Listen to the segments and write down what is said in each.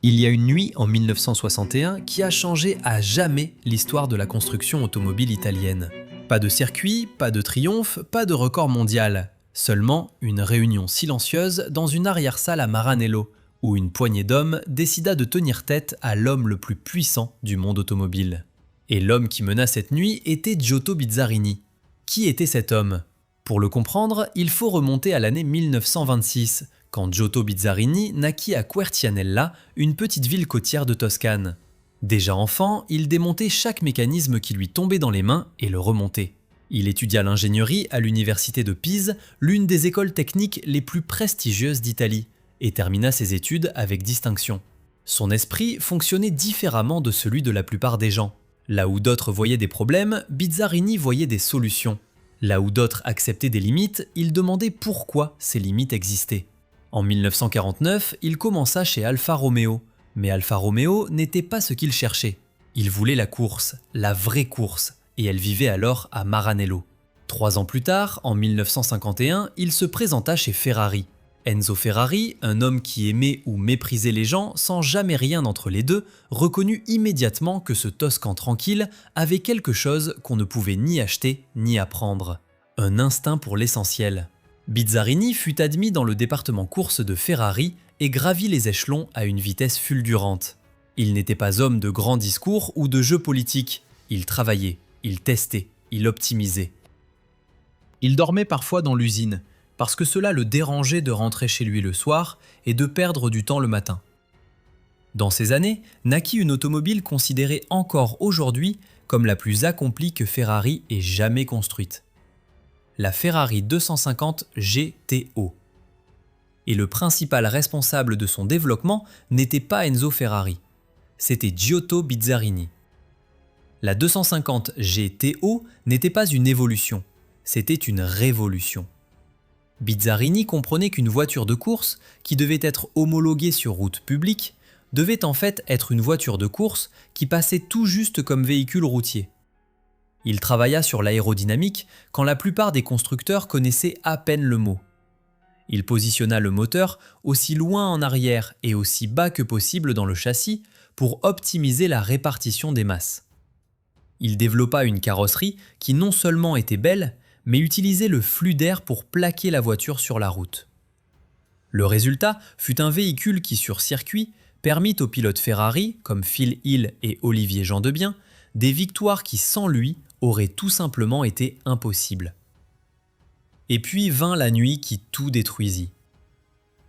Il y a une nuit en 1961 qui a changé à jamais l'histoire de la construction automobile italienne. Pas de circuit, pas de triomphe, pas de record mondial. Seulement une réunion silencieuse dans une arrière-salle à Maranello, où une poignée d'hommes décida de tenir tête à l'homme le plus puissant du monde automobile. Et l'homme qui mena cette nuit était Giotto Bizzarini. Qui était cet homme ? Pour le comprendre, il faut remonter à l'année 1926, quand Giotto Bizzarini naquit à Quercianella, une petite ville côtière de Toscane. Déjà enfant, il démontait chaque mécanisme qui lui tombait dans les mains et le remontait. Il étudia l'ingénierie à l'université de Pise, l'une des écoles techniques les plus prestigieuses d'Italie, et termina ses études avec distinction. Son esprit fonctionnait différemment de celui de la plupart des gens. Là où d'autres voyaient des problèmes, Bizzarini voyait des solutions. Là où d'autres acceptaient des limites, il demandait pourquoi ces limites existaient. En 1949, il commença chez Alfa Romeo, mais Alfa Romeo n'était pas ce qu'il cherchait. Il voulait la course, la vraie course, et elle vivait alors à Maranello. 3 ans plus tard, en 1951, il se présenta chez Ferrari. Enzo Ferrari, un homme qui aimait ou méprisait les gens sans jamais rien entre les deux, reconnut immédiatement que ce Toscan tranquille avait quelque chose qu'on ne pouvait ni acheter ni apprendre. Un instinct pour l'essentiel. Bizzarini fut admis dans le département course de Ferrari et gravit les échelons à une vitesse fulgurante. Il n'était pas homme de grands discours ou de jeux politiques. Il travaillait, il testait, il optimisait. Il dormait parfois dans l'usine, parce que cela le dérangeait de rentrer chez lui le soir et de perdre du temps le matin. Dans ces années, naquit une automobile considérée encore aujourd'hui comme la plus accomplie que Ferrari ait jamais construite. La Ferrari 250 GTO. Et le principal responsable de son développement n'était pas Enzo Ferrari, c'était Giotto Bizzarini. La 250 GTO n'était pas une évolution, c'était une révolution. Bizzarini comprenait qu'une voiture de course, qui devait être homologuée sur route publique, devait en fait être une voiture de course qui passait tout juste comme véhicule routier. Il travailla sur l'aérodynamique quand la plupart des constructeurs connaissaient à peine le mot. Il positionna le moteur aussi loin en arrière et aussi bas que possible dans le châssis pour optimiser la répartition des masses. Il développa une carrosserie qui non seulement était belle, mais utilisait le flux d'air pour plaquer la voiture sur la route. Le résultat fut un véhicule qui, sur circuit, permit aux pilotes Ferrari, comme Phil Hill et Olivier Gendebien, des victoires qui, sans lui, auraient tout simplement été impossibles. Et puis vint la nuit qui tout détruisit.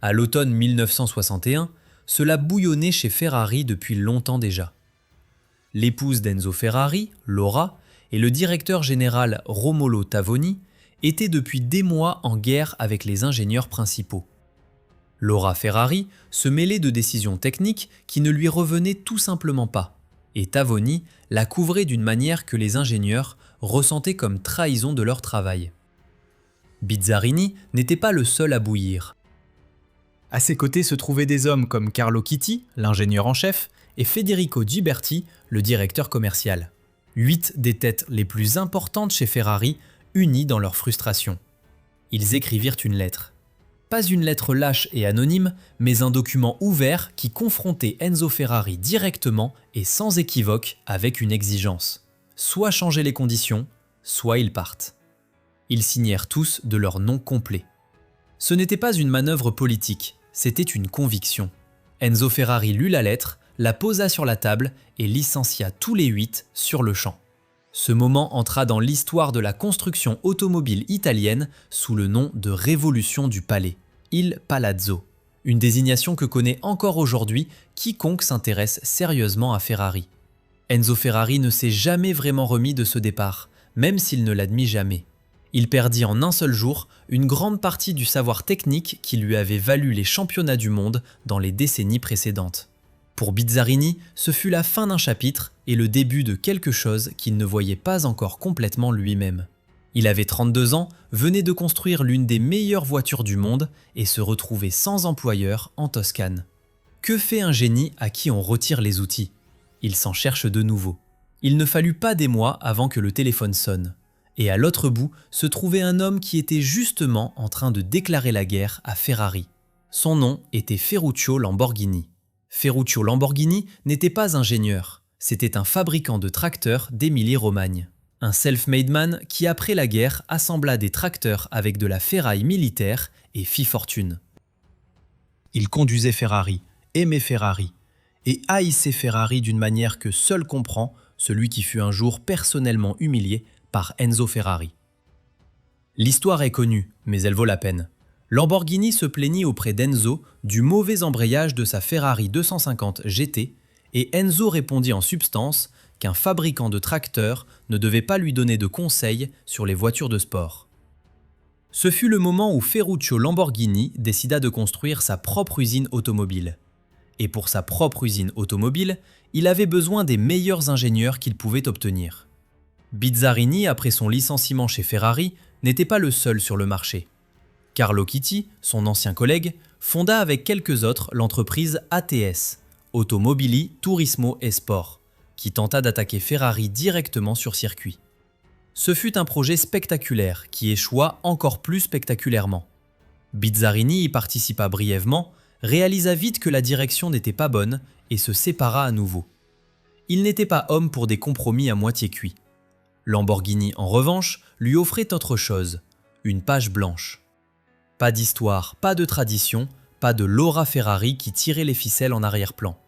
À l'automne 1961, cela bouillonnait chez Ferrari depuis longtemps déjà. L'épouse d'Enzo Ferrari, Laura, et le directeur général Romolo Tavoni étaient depuis des mois en guerre avec les ingénieurs principaux. Laura Ferrari se mêlait de décisions techniques qui ne lui revenaient tout simplement pas, et Tavoni la couvrait d'une manière que les ingénieurs ressentaient comme trahison de leur travail. Bizzarini n'était pas le seul à bouillir. À ses côtés se trouvaient des hommes comme Carlo Chitti, l'ingénieur en chef, et Federico Ghiberti, le directeur commercial. 8 des têtes les plus importantes chez Ferrari, unies dans leur frustration. Ils écrivirent une lettre. Pas une lettre lâche et anonyme, mais un document ouvert qui confrontait Enzo Ferrari directement et sans équivoque avec une exigence. Soit changer les conditions, soit ils partent. Ils signèrent tous de leur nom complet. Ce n'était pas une manœuvre politique, c'était une conviction. Enzo Ferrari lut la lettre, la posa sur la table et licencia tous les 8 sur le champ. Ce moment entra dans l'histoire de la construction automobile italienne sous le nom de Révolution du Palais, Il Palazzo, une désignation que connaît encore aujourd'hui quiconque s'intéresse sérieusement à Ferrari. Enzo Ferrari ne s'est jamais vraiment remis de ce départ, même s'il ne l'admit jamais. Il perdit en un seul jour une grande partie du savoir technique qui lui avait valu les championnats du monde dans les décennies précédentes. Pour Bizzarini, ce fut la fin d'un chapitre et le début de quelque chose qu'il ne voyait pas encore complètement lui-même. Il avait 32 ans, venait de construire l'une des meilleures voitures du monde et se retrouvait sans employeur en Toscane. Que fait un génie à qui on retire les outils ? Il s'en cherche de nouveau. Il ne fallut pas des mois avant que le téléphone sonne. Et à l'autre bout se trouvait un homme qui était justement en train de déclarer la guerre à Ferrari. Son nom était Ferruccio Lamborghini. Ferruccio Lamborghini n'était pas ingénieur, c'était un fabricant de tracteurs d'Émilie-Romagne. Un self-made man qui, après la guerre, assembla des tracteurs avec de la ferraille militaire et fit fortune. Il conduisait Ferrari, aimait Ferrari, et haïssait Ferrari d'une manière que seul comprend celui qui fut un jour personnellement humilié par Enzo Ferrari. L'histoire est connue, mais elle vaut la peine. Lamborghini se plaignit auprès d'Enzo du mauvais embrayage de sa Ferrari 250 GT et Enzo répondit en substance qu'un fabricant de tracteurs ne devait pas lui donner de conseils sur les voitures de sport. Ce fut le moment où Ferruccio Lamborghini décida de construire sa propre usine automobile. Et pour sa propre usine automobile, il avait besoin des meilleurs ingénieurs qu'il pouvait obtenir. Bizzarini, après son licenciement chez Ferrari, n'était pas le seul sur le marché. Carlo Chitti, son ancien collègue, fonda avec quelques autres l'entreprise ATS, Automobili Turismo e Sport, qui tenta d'attaquer Ferrari directement sur circuit. Ce fut un projet spectaculaire qui échoua encore plus spectaculairement. Bizzarini y participa brièvement, réalisa vite que la direction n'était pas bonne et se sépara à nouveau. Il n'était pas homme pour des compromis à moitié cuits. Lamborghini, en revanche, lui offrait autre chose, une page blanche. Pas d'histoire, pas de tradition, pas de Laura Ferrari qui tirait les ficelles en arrière-plan.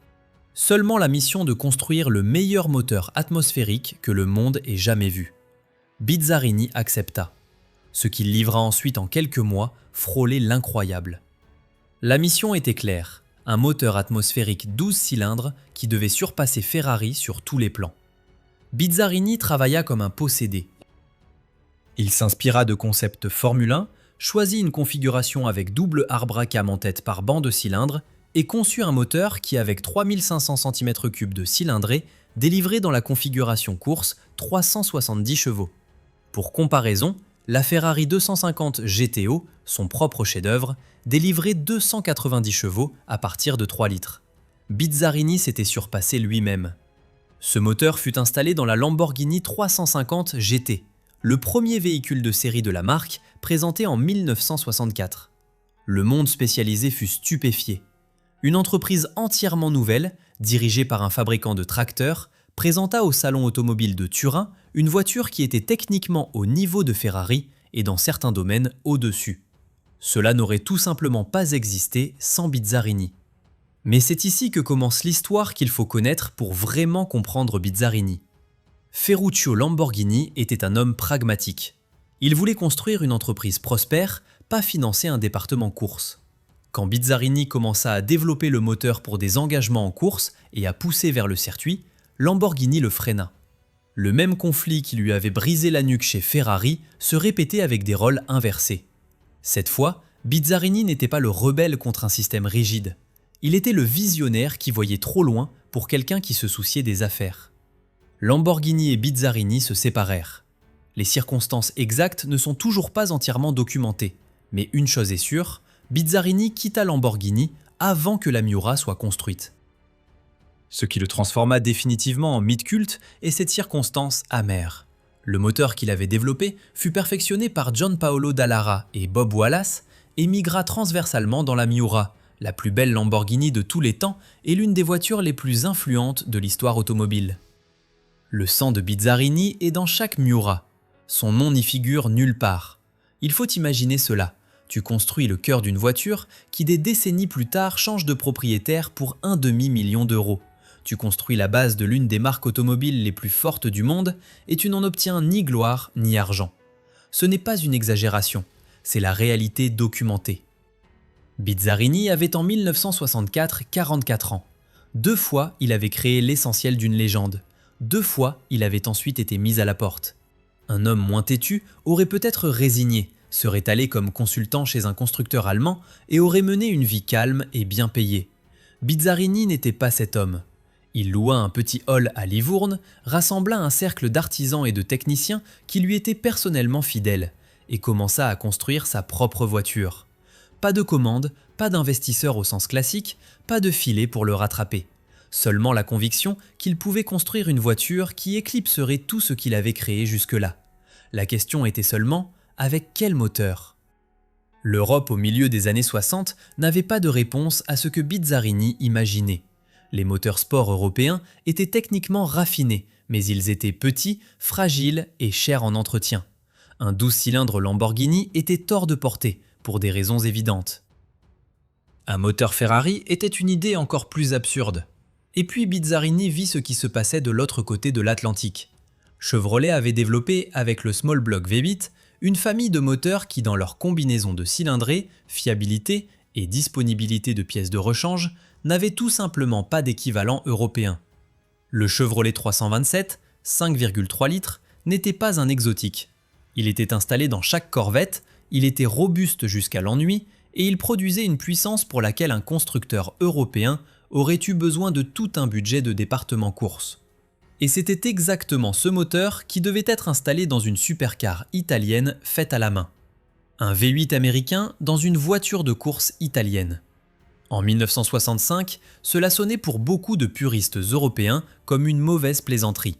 Seulement la mission de construire le meilleur moteur atmosphérique que le monde ait jamais vu. Bizzarini accepta. Ce qu'il livra ensuite en quelques mois frôlait l'incroyable. La mission était claire, un moteur atmosphérique 12 cylindres qui devait surpasser Ferrari sur tous les plans. Bizzarini travailla comme un possédé. Il s'inspira de concepts Formule 1, choisit une configuration avec double arbre-à-cam en tête par banc de cylindres et conçut un moteur qui, avec 3500 cm3 de cylindrée, délivrait dans la configuration course 370 chevaux. Pour comparaison, la Ferrari 250 GTO, son propre chef-d'œuvre, délivrait 290 chevaux à partir de 3 litres. Bizzarini s'était surpassé lui-même. Ce moteur fut installé dans la Lamborghini 350 GT, le premier véhicule de série de la marque présenté en 1964. Le monde spécialisé fut stupéfié. Une entreprise entièrement nouvelle, dirigée par un fabricant de tracteurs, présenta au salon automobile de Turin une voiture qui était techniquement au niveau de Ferrari et dans certains domaines au-dessus. Cela n'aurait tout simplement pas existé sans Bizzarini. Mais c'est ici que commence l'histoire qu'il faut connaître pour vraiment comprendre Bizzarini. Ferruccio Lamborghini était un homme pragmatique. Il voulait construire une entreprise prospère, pas financer un département course. Quand Bizzarini commença à développer le moteur pour des engagements en course et à pousser vers le circuit, Lamborghini le freina. Le même conflit qui lui avait brisé la nuque chez Ferrari se répétait avec des rôles inversés. Cette fois, Bizzarini n'était pas le rebelle contre un système rigide. Il était le visionnaire qui voyait trop loin pour quelqu'un qui se souciait des affaires. Lamborghini et Bizzarini se séparèrent. Les circonstances exactes ne sont toujours pas entièrement documentées, mais une chose est sûre, Bizzarini quitta Lamborghini avant que la Miura soit construite. Ce qui le transforma définitivement en mythe culte est cette circonstance amère. Le moteur qu'il avait développé fut perfectionné par Gianpaolo Dallara et Bob Wallace et migra transversalement dans la Miura, la plus belle Lamborghini de tous les temps et l'une des voitures les plus influentes de l'histoire automobile. Le sang de Bizzarini est dans chaque Miura. Son nom n'y figure nulle part. Il faut imaginer cela. Tu construis le cœur d'une voiture qui des décennies plus tard change de propriétaire pour un demi-million d'euros. Tu construis la base de l'une des marques automobiles les plus fortes du monde et tu n'en obtiens ni gloire ni argent. Ce n'est pas une exagération, c'est la réalité documentée. Bizzarini avait en 1964 44 ans. 2 fois, il avait créé l'essentiel d'une légende. 2 fois, il avait ensuite été mis à la porte. Un homme moins têtu aurait peut-être résigné, serait allé comme consultant chez un constructeur allemand et aurait mené une vie calme et bien payée. Bizzarini n'était pas cet homme. Il loua un petit hall à Livourne, rassembla un cercle d'artisans et de techniciens qui lui étaient personnellement fidèles et commença à construire sa propre voiture. Pas de commande, pas d'investisseur au sens classique, pas de filet pour le rattraper. Seulement la conviction qu'il pouvait construire une voiture qui éclipserait tout ce qu'il avait créé jusque-là. La question était seulement, avec quel moteur ? L'Europe au milieu des années 60 n'avait pas de réponse à ce que Bizzarini imaginait. Les moteurs sport européens étaient techniquement raffinés, mais ils étaient petits, fragiles et chers en entretien. Un 12 cylindres Lamborghini était hors de portée, pour des raisons évidentes. Un moteur Ferrari était une idée encore plus absurde. Et puis Bizzarini vit ce qui se passait de l'autre côté de l'Atlantique. Chevrolet avait développé, avec le Small Block V8, une famille de moteurs qui, dans leur combinaison de cylindrée, fiabilité et disponibilité de pièces de rechange, n'avaient tout simplement pas d'équivalent européen. Le Chevrolet 327, 5,3 litres, n'était pas un exotique. Il était installé dans chaque Corvette, il était robuste jusqu'à l'ennui et il produisait une puissance pour laquelle un constructeur européen aurait eu besoin de tout un budget de département course. Et c'était exactement ce moteur qui devait être installé dans une supercar italienne faite à la main. Un V8 américain dans une voiture de course italienne. En 1965, cela sonnait pour beaucoup de puristes européens comme une mauvaise plaisanterie.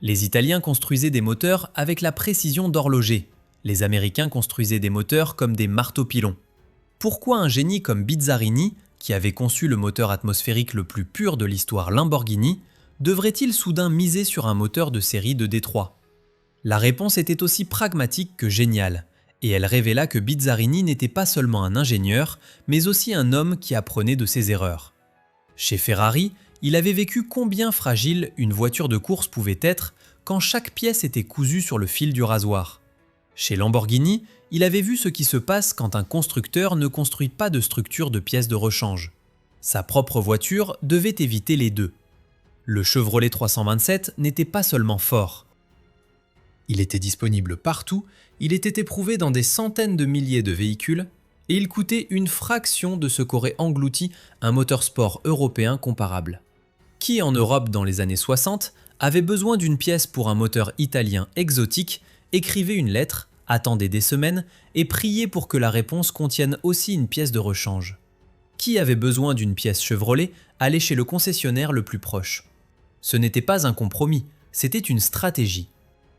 Les Italiens construisaient des moteurs avec la précision d'horloger. Les Américains construisaient des moteurs comme des marteaux-pilons. Pourquoi un génie comme Bizzarini, qui avait conçu le moteur atmosphérique le plus pur de l'histoire Lamborghini, devrait-il soudain miser sur un moteur de série de Détroit? La réponse était aussi pragmatique que géniale, et elle révéla que Bizzarini n'était pas seulement un ingénieur, mais aussi un homme qui apprenait de ses erreurs. Chez Ferrari, il avait vécu combien fragile une voiture de course pouvait être quand chaque pièce était cousue sur le fil du rasoir. Chez Lamborghini, il avait vu ce qui se passe quand un constructeur ne construit pas de structure de pièces de rechange. Sa propre voiture devait éviter les deux. Le Chevrolet 327 n'était pas seulement fort. Il était disponible partout, il était éprouvé dans des centaines de milliers de véhicules, et il coûtait une fraction de ce qu'aurait englouti un moteur sport européen comparable. Qui en Europe dans les années 60 avait besoin d'une pièce pour un moteur italien exotique, écrivait une lettre, attendait des semaines et priait pour que la réponse contienne aussi une pièce de rechange? Qui avait besoin d'une pièce Chevrolet allait chez le concessionnaire le plus proche. Ce n'était pas un compromis, c'était une stratégie.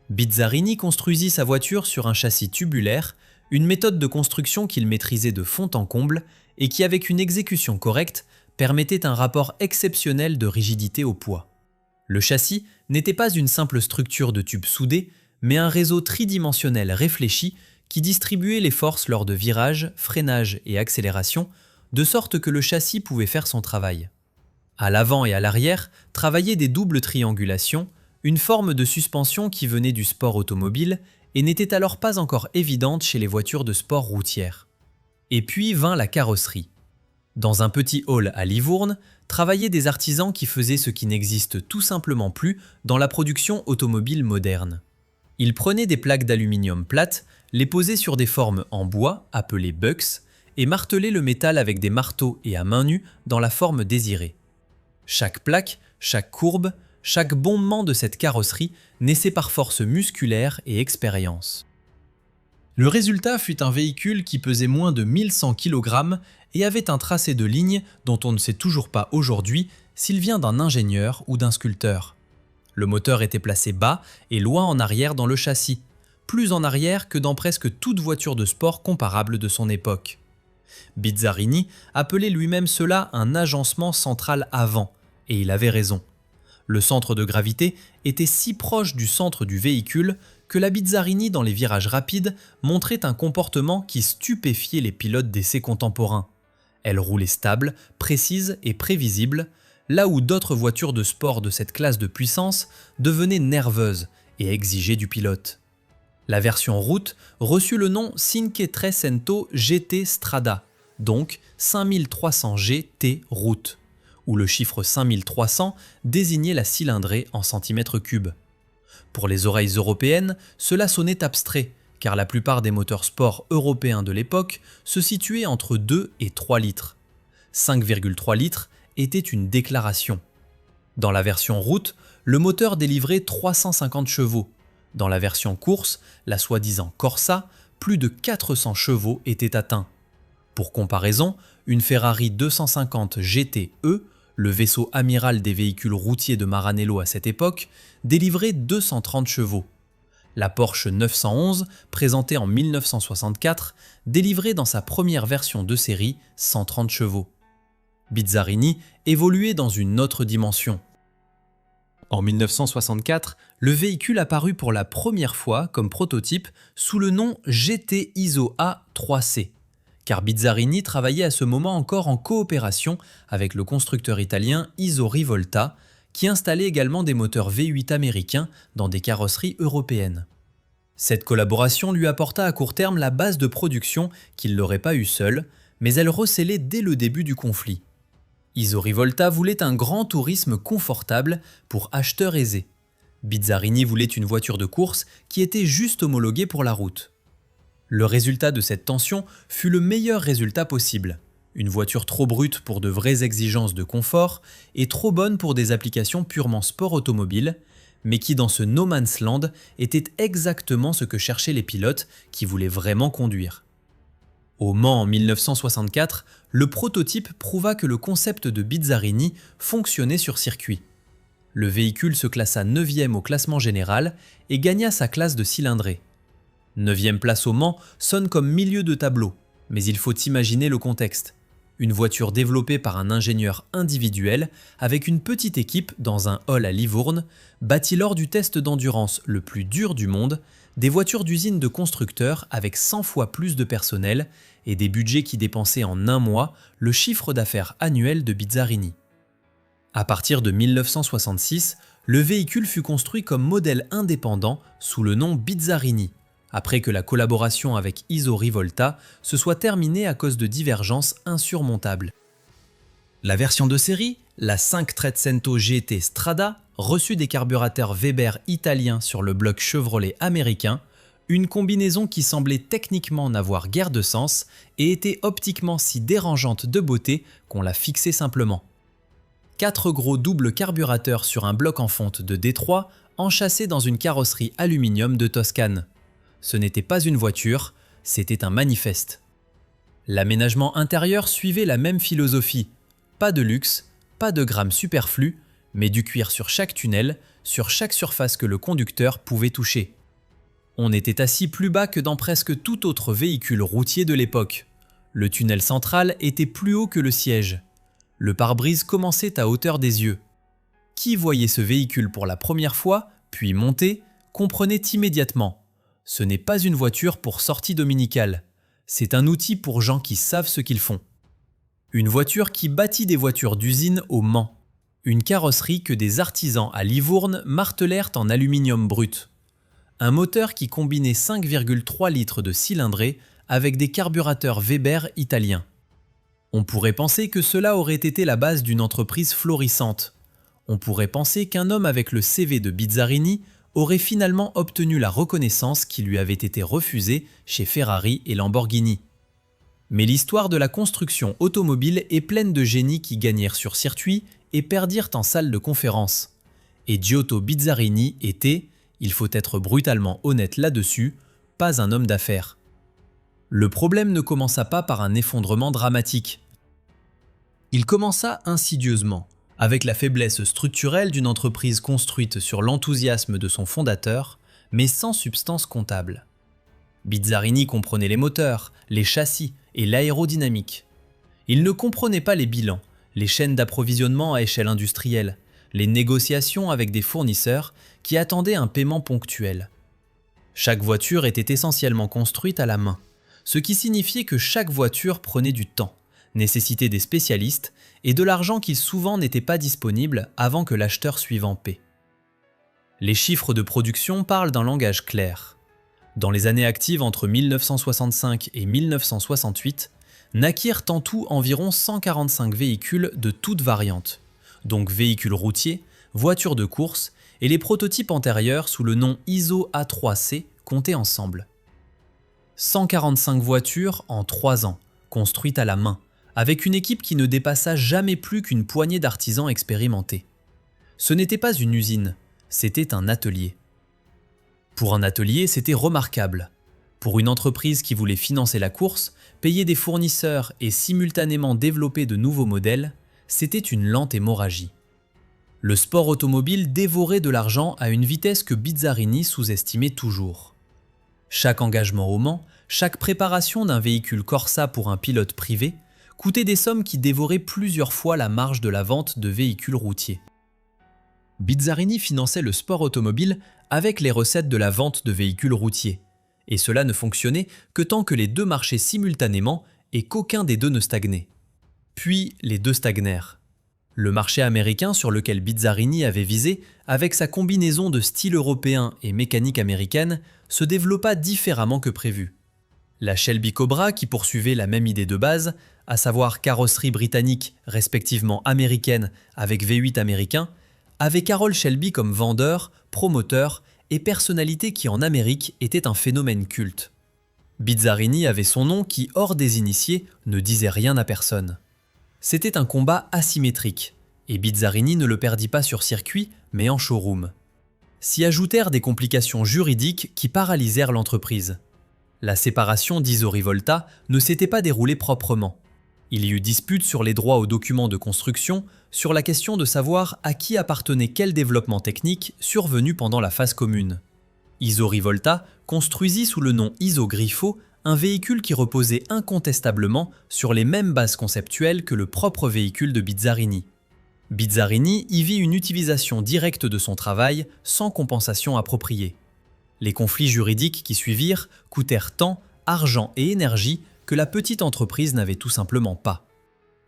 Bizzarini construisit sa voiture sur un châssis tubulaire, une méthode de construction qu'il maîtrisait de fond en comble et qui, avec une exécution correcte, permettait un rapport exceptionnel de rigidité au poids. Le châssis n'était pas une simple structure de tubes soudés, mais un réseau tridimensionnel réfléchi qui distribuait les forces lors de virages, freinages et accélérations, de sorte que le châssis pouvait faire son travail. À l'avant et à l'arrière travaillaient des doubles triangulations, une forme de suspension qui venait du sport automobile et n'était alors pas encore évidente chez les voitures de sport routières. Et puis vint la carrosserie. Dans un petit hall à Livourne, travaillaient des artisans qui faisaient ce qui n'existe tout simplement plus dans la production automobile moderne. Ils prenaient des plaques d'aluminium plates, les posaient sur des formes en bois, appelées bucks, et martelaient le métal avec des marteaux et à main nue dans la forme désirée. Chaque plaque, chaque courbe, chaque bombement de cette carrosserie naissait par force musculaire et expérience. Le résultat fut un véhicule qui pesait moins de 1100 kg et avait un tracé de ligne dont on ne sait toujours pas aujourd'hui s'il vient d'un ingénieur ou d'un sculpteur. Le moteur était placé bas et loin en arrière dans le châssis, plus en arrière que dans presque toute voiture de sport comparable de son époque. Bizzarini appelait lui-même cela un agencement central avant, et il avait raison. Le centre de gravité était si proche du centre du véhicule que la Bizzarini dans les virages rapides montrait un comportement qui stupéfiait les pilotes d'essais contemporains. Elle roulait stable, précise et prévisible, là où d'autres voitures de sport de cette classe de puissance devenaient nerveuses et exigeaient du pilote. La version route reçut le nom Cinque Trecento GT Strada, donc 5300 GT route, où le chiffre 5300 désignait la cylindrée en centimètres cubes. Pour les oreilles européennes, cela sonnait abstrait, car la plupart des moteurs sport européens de l'époque se situaient entre 2 et 3 litres. 5,3 litres était une déclaration. Dans la version route, le moteur délivrait 350 chevaux. Dans la version course, la soi-disant Corsa, plus de 400 chevaux étaient atteints. Pour comparaison, une Ferrari 250 GTE, le vaisseau amiral des véhicules routiers de Maranello à cette époque, délivrait 230 chevaux. La Porsche 911, présentée en 1964, délivrait dans sa première version de série 130 chevaux. Bizzarini évoluait dans une autre dimension. En 1964, le véhicule apparut pour la première fois comme prototype sous le nom GT ISO A3C, car Bizzarini travaillait à ce moment encore en coopération avec le constructeur italien ISO Rivolta, qui installait également des moteurs V8 américains dans des carrosseries européennes. Cette collaboration lui apporta à court terme la base de production qu'il n'aurait pas eue seul, mais elle recélait dès le début du conflit. ISO Rivolta voulait un grand tourisme confortable pour acheteurs aisés. Bizzarini voulait une voiture de course qui était juste homologuée pour la route. Le résultat de cette tension fut le meilleur résultat possible. Une voiture trop brute pour de vraies exigences de confort et trop bonne pour des applications purement sport automobile, mais qui dans ce no man's land était exactement ce que cherchaient les pilotes qui voulaient vraiment conduire. Au Mans en 1964, le prototype prouva que le concept de Bizzarini fonctionnait sur circuit. Le véhicule se classa 9e au classement général et gagna sa classe de cylindrée. 9e place au Mans sonne comme milieu de tableau, mais il faut imaginer le contexte. Une voiture développée par un ingénieur individuel avec une petite équipe dans un hall à Livourne, bâtie lors du test d'endurance le plus dur du monde, des voitures d'usine de constructeurs avec 100 fois plus de personnel et des budgets qui dépensaient en un mois le chiffre d'affaires annuel de Bizzarini. À partir de 1966, le véhicule fut construit comme modèle indépendant sous le nom Bizzarini, après que la collaboration avec ISO Rivolta se soit terminée à cause de divergences insurmontables. La version de série, la 5 GT Strada, reçut des carburateurs Weber italiens sur le bloc Chevrolet américain, une combinaison qui semblait techniquement n'avoir guère de sens et était optiquement si dérangeante de beauté qu'on la fixait simplement. 4 gros doubles carburateurs sur un bloc en fonte de Détroit, enchâssés dans une carrosserie aluminium de Toscane. Ce n'était pas une voiture, c'était un manifeste. L'aménagement intérieur suivait la même philosophie. Pas de luxe, pas de grammes superflus, mais du cuir sur chaque tunnel, sur chaque surface que le conducteur pouvait toucher. On était assis plus bas que dans presque tout autre véhicule routier de l'époque. Le tunnel central était plus haut que le siège. Le pare-brise commençait à hauteur des yeux. Qui voyait ce véhicule pour la première fois, puis monter, comprenait immédiatement. Ce n'est pas une voiture pour sortie dominicale. C'est un outil pour gens qui savent ce qu'ils font. Une voiture qui bâtit des voitures d'usine au Mans. Une carrosserie que des artisans à Livourne martelèrent en aluminium brut. Un moteur qui combinait 5,3 litres de cylindrée avec des carburateurs Weber italiens. On pourrait penser que cela aurait été la base d'une entreprise florissante. On pourrait penser qu'un homme avec le CV de Bizzarini aurait finalement obtenu la reconnaissance qui lui avait été refusée chez Ferrari et Lamborghini. Mais l'histoire de la construction automobile est pleine de génies qui gagnèrent sur circuit et perdirent en salle de conférence. Et Giotto Bizzarini était, il faut être brutalement honnête là-dessus, pas un homme d'affaires. Le problème ne commença pas par un effondrement dramatique. Il commença insidieusement, avec la faiblesse structurelle d'une entreprise construite sur l'enthousiasme de son fondateur, mais sans substance comptable. Bizzarini comprenait les moteurs, les châssis et l'aérodynamique. Il ne comprenait pas les bilans, les chaînes d'approvisionnement à échelle industrielle, les négociations avec des fournisseurs qui attendaient un paiement ponctuel. Chaque voiture était essentiellement construite à la main, ce qui signifiait que chaque voiture prenait du temps, nécessitait des spécialistes et de l'argent qui souvent n'était pas disponible avant que l'acheteur suivant paie. Les chiffres de production parlent d'un langage clair. Dans les années actives entre 1965 et 1968, naquirent en tout environ 145 véhicules de toutes variantes, donc véhicules routiers, voitures de course et les prototypes antérieurs sous le nom ISO A3C comptés ensemble. 145 voitures en 3 ans, construites à la main, avec une équipe qui ne dépassa jamais plus qu'une poignée d'artisans expérimentés. Ce n'était pas une usine, c'était un atelier. Pour un atelier, c'était remarquable. Pour une entreprise qui voulait financer la course, payer des fournisseurs et simultanément développer de nouveaux modèles, c'était une lente hémorragie. Le sport automobile dévorait de l'argent à une vitesse que Bizzarini sous-estimait toujours. Chaque engagement au Mans, chaque préparation d'un véhicule Corsa pour un pilote privé, coûtaient des sommes qui dévoraient plusieurs fois la marge de la vente de véhicules routiers. Bizzarini finançait le sport automobile avec les recettes de la vente de véhicules routiers. Et cela ne fonctionnait que tant que les deux marchaient simultanément et qu'aucun des deux ne stagnait. Puis les deux stagnèrent. Le marché américain sur lequel Bizzarini avait visé, avec sa combinaison de style européen et mécanique américaine, se développa différemment que prévu. La Shelby Cobra, qui poursuivait la même idée de base, à savoir carrosserie britannique respectivement américaine avec V8 américain, avait Carroll Shelby comme vendeur, promoteur et personnalité qui en Amérique était un phénomène culte. Bizzarini avait son nom qui, hors des initiés, ne disait rien à personne. C'était un combat asymétrique, et Bizzarini ne le perdit pas sur circuit, mais en showroom. S'y ajoutèrent des complications juridiques qui paralysèrent l'entreprise. La séparation d'Iso-Rivolta ne s'était pas déroulée proprement. Il y eut dispute sur les droits aux documents de construction, sur la question de savoir à qui appartenait quel développement technique survenu pendant la phase commune. Iso-Rivolta construisit sous le nom Iso-Grifo un véhicule qui reposait incontestablement sur les mêmes bases conceptuelles que le propre véhicule de Bizzarini. Bizzarini y vit une utilisation directe de son travail sans compensation appropriée. Les conflits juridiques qui suivirent coûtèrent temps, argent et énergie que la petite entreprise n'avait tout simplement pas.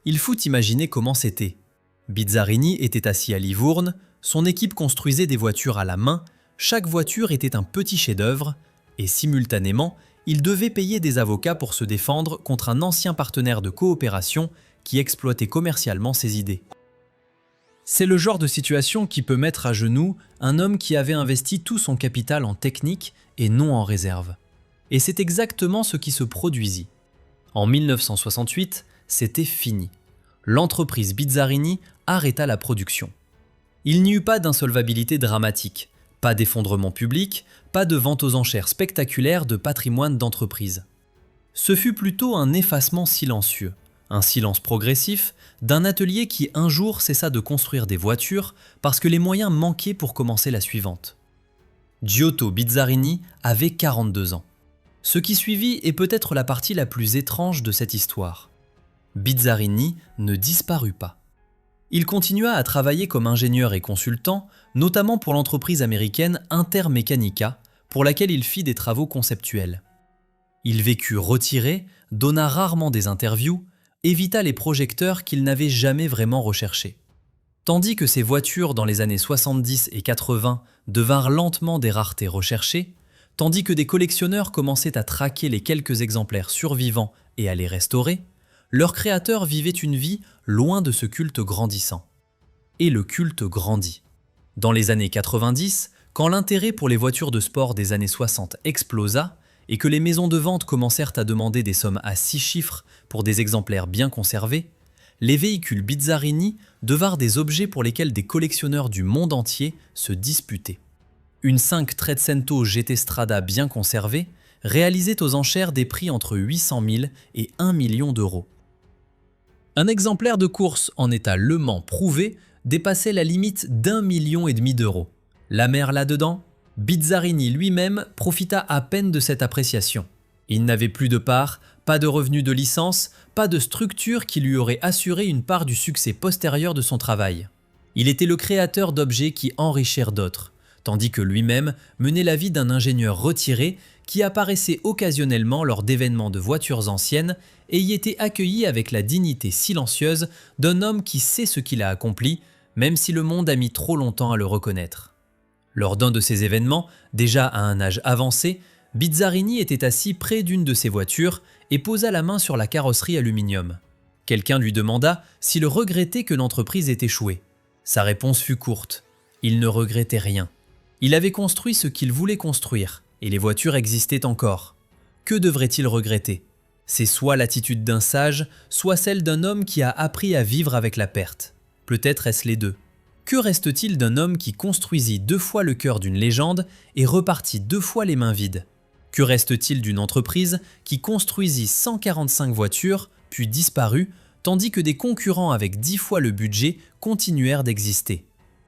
Il faut imaginer comment c'était. Bizzarini était assis à Livourne, son équipe construisait des voitures à la main, chaque voiture était un petit chef-d'œuvre, et simultanément, il devait payer des avocats pour se défendre contre un ancien partenaire de coopération qui exploitait commercialement ses idées. C'est le genre de situation qui peut mettre à genoux un homme qui avait investi tout son capital en technique et non en réserve. Et c'est exactement ce qui se produisit. En 1968, c'était fini. L'entreprise Bizzarini arrêta la production. Il n'y eut pas d'insolvabilité dramatique, pas d'effondrement public, pas de vente aux enchères spectaculaire de patrimoine d'entreprise. Ce fut plutôt un effacement silencieux, un silence progressif d'un atelier qui un jour cessa de construire des voitures parce que les moyens manquaient pour commencer la suivante. Giotto Bizzarini avait 42 ans. Ce qui suivit est peut-être la partie la plus étrange de cette histoire. Bizzarini ne disparut pas. Il continua à travailler comme ingénieur et consultant, notamment pour l'entreprise américaine Intermecanica, pour laquelle il fit des travaux conceptuels. Il vécut retiré, donna rarement des interviews, évita les projecteurs qu'il n'avait jamais vraiment recherchés. Tandis que ses voitures dans les années 70 et 80 devinrent lentement des raretés recherchées, tandis que des collectionneurs commençaient à traquer les quelques exemplaires survivants et à les restaurer, leur créateur vivait une vie loin de ce culte grandissant. Et le culte grandit. Dans les années 90, quand l'intérêt pour les voitures de sport des années 60 explosa et que les maisons de vente commencèrent à demander des sommes à 6 chiffres pour des exemplaires bien conservés, les véhicules Bizzarini devinrent des objets pour lesquels des collectionneurs du monde entier se disputaient. Une 5 Trecento GT Strada bien conservée réalisait aux enchères des prix entre 800 000 et 1 million d'euros. Un exemplaire de course en état Le Mans prouvé dépassait la limite d'1,5 million d'euros. La mer là-dedans, Bizzarini lui-même profita à peine de cette appréciation. Il n'avait plus de part, pas de revenus de licence, pas de structure qui lui aurait assuré une part du succès postérieur de son travail. Il était le créateur d'objets qui enrichirent d'autres, tandis que lui-même menait la vie d'un ingénieur retiré qui apparaissait occasionnellement lors d'événements de voitures anciennes et y était accueilli avec la dignité silencieuse d'un homme qui sait ce qu'il a accompli, même si le monde a mis trop longtemps à le reconnaître. Lors d'un de ces événements, déjà à un âge avancé, Bizzarini était assis près d'une de ses voitures et posa la main sur la carrosserie aluminium. Quelqu'un lui demanda s'il regrettait que l'entreprise ait échoué. Sa réponse fut courte. Il ne regrettait rien. Il avait construit ce qu'il voulait construire, et les voitures existaient encore. Que devrait-il regretter ? C'est soit l'attitude d'un sage, soit celle d'un homme qui a appris à vivre avec la perte. Peut-être est-ce les deux. Que reste-t-il d'un homme qui construisit 2 fois le cœur d'une légende et repartit 2 fois les mains vides ? Que reste-t-il d'une entreprise qui construisit 145 voitures, puis disparut, tandis que des concurrents avec 10 fois le budget continuèrent d'exister ?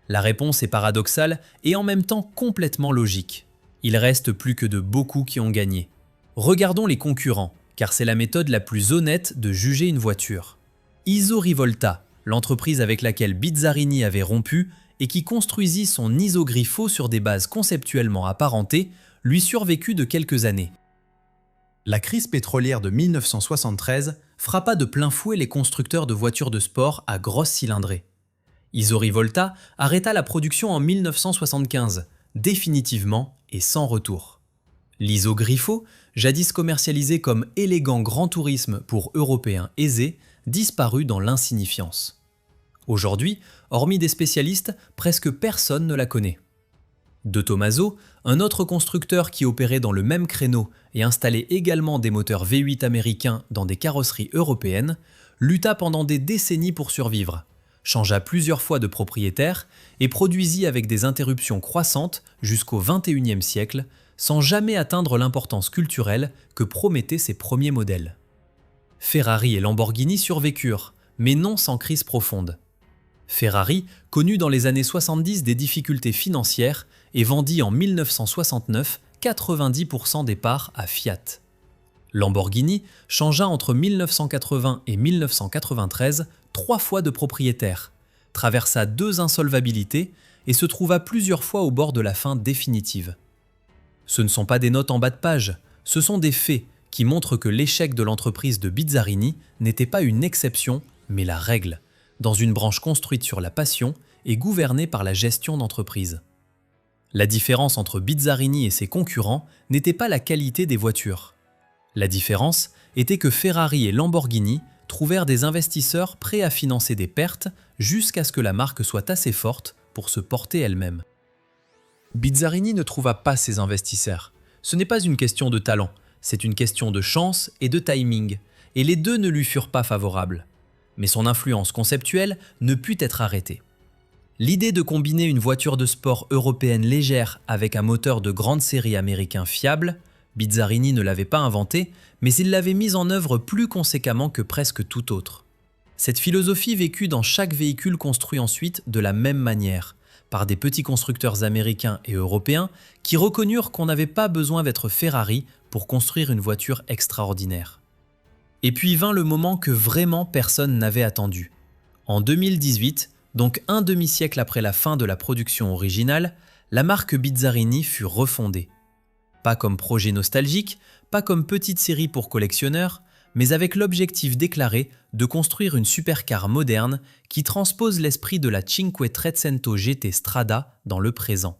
La réponse est paradoxale et en même temps complètement logique. Il reste plus que de beaucoup qui ont gagné. Regardons les concurrents, car c'est la méthode la plus honnête de juger une voiture. Isorivolta, l'entreprise avec laquelle Bizzarini avait rompu et qui construisit son Isogrifo sur des bases conceptuellement apparentées, lui survécut de quelques années. La crise pétrolière de 1973 frappa de plein fouet les constructeurs de voitures de sport à grosse cylindrée. Isorivolta arrêta la production en 1975, définitivement et sans retour. L'Isogrifo, jadis commercialisé comme élégant grand tourisme pour Européens aisés, disparut dans l'insignifiance. Aujourd'hui, hormis des spécialistes, presque personne ne la connaît. De Tomaso, un autre constructeur qui opérait dans le même créneau et installait également des moteurs V8 américains dans des carrosseries européennes, lutta pendant des décennies pour survivre, changea plusieurs fois de propriétaire et produisit avec des interruptions croissantes jusqu'au XXIe siècle, sans jamais atteindre l'importance culturelle que promettaient ses premiers modèles. Ferrari et Lamborghini survécurent, mais non sans crise profonde. Ferrari connut dans les années 70 des difficultés financières et vendit en 1969 90% des parts à Fiat. Lamborghini changea entre 1980 et 1993 3 fois de propriétaire, traversa 2 insolvabilités et se trouva plusieurs fois au bord de la fin définitive. Ce ne sont pas des notes en bas de page, ce sont des faits qui montrent que l'échec de l'entreprise de Bizzarini n'était pas une exception, mais la règle, dans une branche construite sur la passion et gouvernée par la gestion d'entreprise. La différence entre Bizzarini et ses concurrents n'était pas la qualité des voitures. La différence était que Ferrari et Lamborghini trouvèrent des investisseurs prêts à financer des pertes jusqu'à ce que la marque soit assez forte pour se porter elle-même. Bizzarini ne trouva pas ses investisseurs. Ce n'est pas une question de talent, c'est une question de chance et de timing, et les deux ne lui furent pas favorables. Mais son influence conceptuelle ne put être arrêtée. L'idée de combiner une voiture de sport européenne légère avec un moteur de grande série américain fiable, Bizzarini ne l'avait pas inventée, mais il l'avait mise en œuvre plus conséquemment que presque tout autre. Cette philosophie vécut dans chaque véhicule construit ensuite de la même manière, par des petits constructeurs américains et européens qui reconnurent qu'on n'avait pas besoin d'être Ferrari pour construire une voiture extraordinaire. Et puis vint le moment que vraiment personne n'avait attendu. En 2018, donc un demi-siècle après la fin de la production originale, la marque Bizzarini fut refondée. Pas comme projet nostalgique, pas comme petite série pour collectionneurs, mais avec l'objectif déclaré de construire une supercar moderne qui transpose l'esprit de la Cinque Trecento GT Strada dans le présent.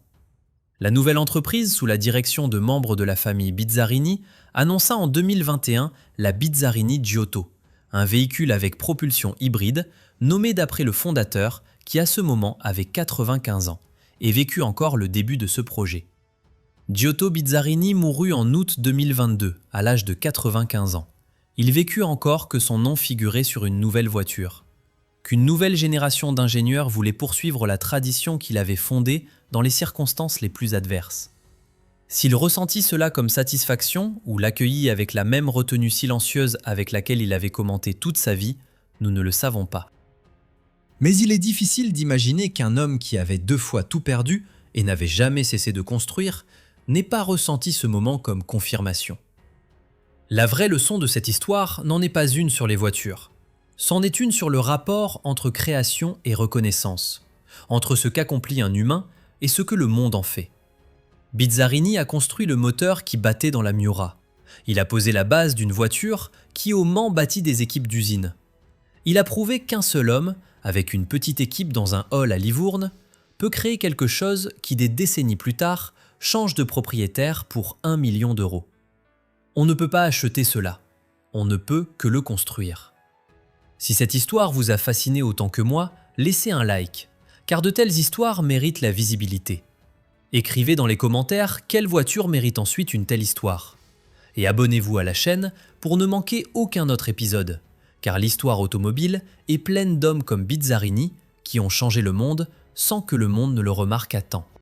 La nouvelle entreprise, sous la direction de membres de la famille Bizzarini, annonça en 2021 la Bizzarini Giotto, un véhicule avec propulsion hybride, nommé d'après le fondateur qui à ce moment avait 95 ans et vécut encore le début de ce projet. Giotto Bizzarini mourut en août 2022 à l'âge de 95 ans. Il vécut encore que son nom figurait sur une nouvelle voiture, qu'une nouvelle génération d'ingénieurs voulait poursuivre la tradition qu'il avait fondée dans les circonstances les plus adverses. S'il ressentit cela comme satisfaction ou l'accueillit avec la même retenue silencieuse avec laquelle il avait commenté toute sa vie, nous ne le savons pas. Mais il est difficile d'imaginer qu'un homme qui avait 2 fois tout perdu et n'avait jamais cessé de construire n'ait pas ressenti ce moment comme confirmation. La vraie leçon de cette histoire n'en est pas une sur les voitures. C'en est une sur le rapport entre création et reconnaissance, entre ce qu'accomplit un humain et ce que le monde en fait. Bizzarini a construit le moteur qui battait dans la Miura. Il a posé la base d'une voiture qui au Mans bâtit des équipes d'usine. Il a prouvé qu'un seul homme, avec une petite équipe dans un hall à Livourne, peut créer quelque chose qui des décennies plus tard change de propriétaire pour 1 million d'euros. On ne peut pas acheter cela, on ne peut que le construire. Si cette histoire vous a fasciné autant que moi, laissez un like, car de telles histoires méritent la visibilité. Écrivez dans les commentaires quelle voiture mérite ensuite une telle histoire. Et abonnez-vous à la chaîne pour ne manquer aucun autre épisode, car l'histoire automobile est pleine d'hommes comme Bizzarini qui ont changé le monde sans que le monde ne le remarque à temps.